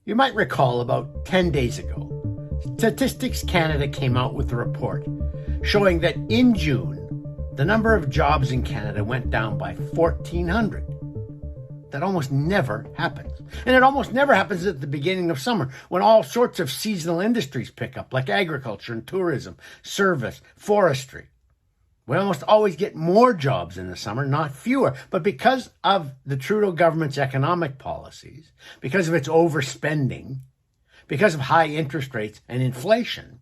You might recall about 10 days ago, Statistics Canada came out with a report showing that in June, the number of jobs in Canada went down by 1,400. That almost never happens. And it almost never happens at the beginning of summer when all sorts of seasonal industries pick up, like agriculture and tourism, service, forestry. We almost always get more jobs in the summer, not fewer. But because of the Trudeau government's economic policies, because of its overspending, because of high interest rates and inflation,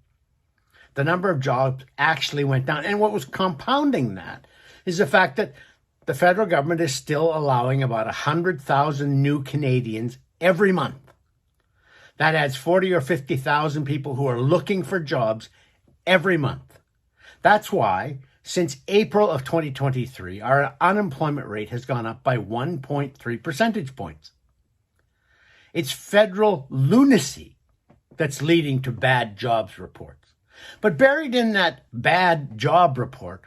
the number of jobs actually went down. And what was compounding that is the fact that the federal government is still allowing about 100,000 new Canadians every month. That adds 40 or 50,000 people who are looking for jobs every month. That's why, since April of 2023, our unemployment rate has gone up by 1.3 percentage points. It's federal lunacy that's leading to bad jobs reports. But buried in that bad job report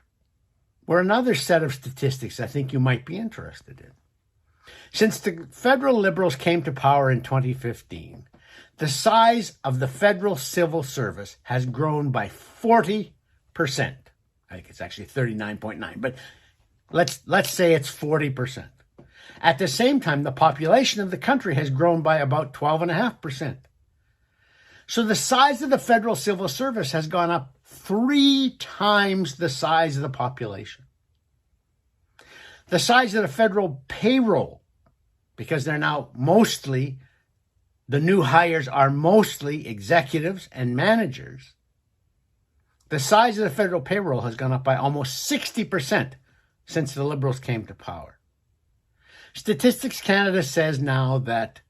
were another set of statistics I think you might be interested in. Since the federal Liberals came to power in 2015, the size of the federal civil service has grown by 40%. I think it's actually 39.9, but let's say it's 40%. At the same time, the population of the country has grown by about 12.5%. So the size of the federal civil service has gone up 3 times the size of the population. The size of the federal payroll, because they're now mostly, the new hires are mostly executives and managers. The size of the federal payroll has gone up by almost 60% since the Liberals came to power. Statistics Canada says now that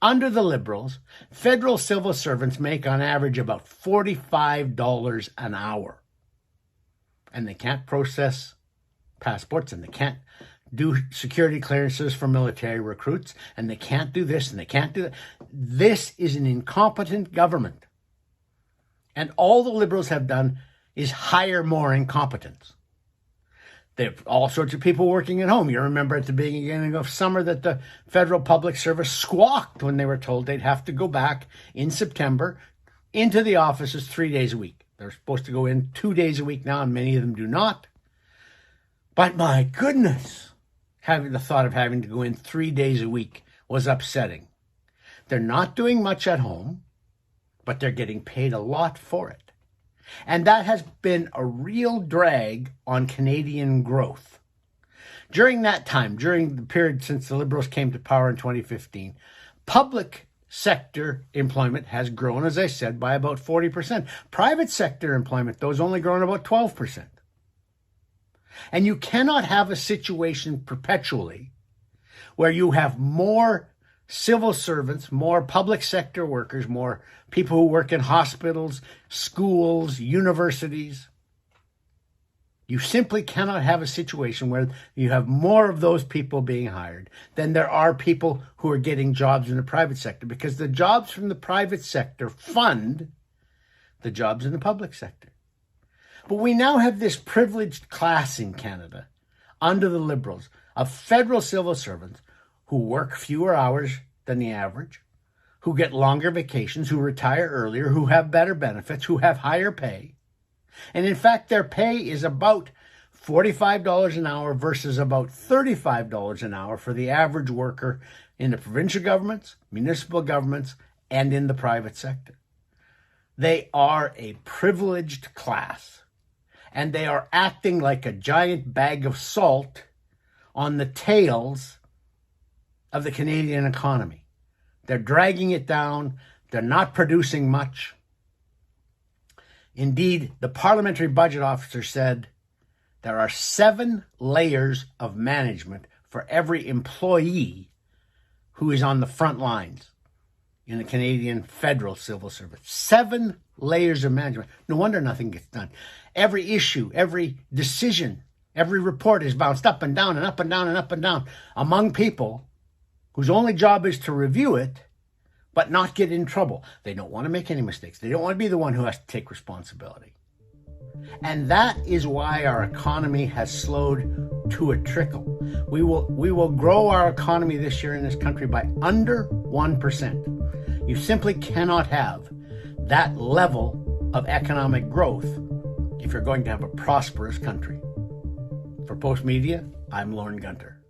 under the Liberals, federal civil servants make on average about $45 an hour. And they can't process passports, and they can't do security clearances for military recruits, and they can't do this, and they can't do that. This is an incompetent government. And all the Liberals have done is hire more incompetents. They have all sorts of people working at home. You remember at the beginning of summer that the federal public service squawked when they were told they'd have to go back in September into the offices 3 days a week. They're supposed to go in 2 days a week now, and many of them do not. But my goodness, having the thought of having to go in 3 days a week was upsetting. They're not doing much at home, but they're getting paid a lot for it. And that has been a real drag on Canadian growth. During that time, during the period since the Liberals came to power in 2015, public sector employment has grown, as I said, by about 40%. Private sector employment, though, has only grown about 12%. And you cannot have a situation perpetually where you have more civil servants, more public sector workers, more people who work in hospitals, schools, universities. You simply cannot have a situation where you have more of those people being hired than there are people who are getting jobs in the private sector, because the jobs from the private sector fund the jobs in the public sector. But we now have this privileged class in Canada, under the Liberals, of federal civil servants who work fewer hours than the average, who get longer vacations, who retire earlier, who have better benefits, who have higher pay. And in fact, their pay is about $45 an hour versus about $35 an hour for the average worker in the provincial governments, municipal governments, and in the private sector. They are a privileged class, and they are acting like a giant bag of salt on the tails of the Canadian economy. They're dragging it down. They're not producing much. Indeed, the parliamentary budget officer said there are 7 layers of management for every employee who is on the front lines in the Canadian federal civil service. 7 layers of management. No wonder nothing gets done. Every issue, every decision, every report is bounced up and down and up and down and up and down among people whose only job is to review it, but not get in trouble. They don't want to make any mistakes. They don't want to be the one who has to take responsibility. And that is why our economy has slowed to a trickle. We will grow our economy this year in this country by under 1%. You simply cannot have that level of economic growth if you're going to have a prosperous country. For Post Media, I'm Lorne Gunter.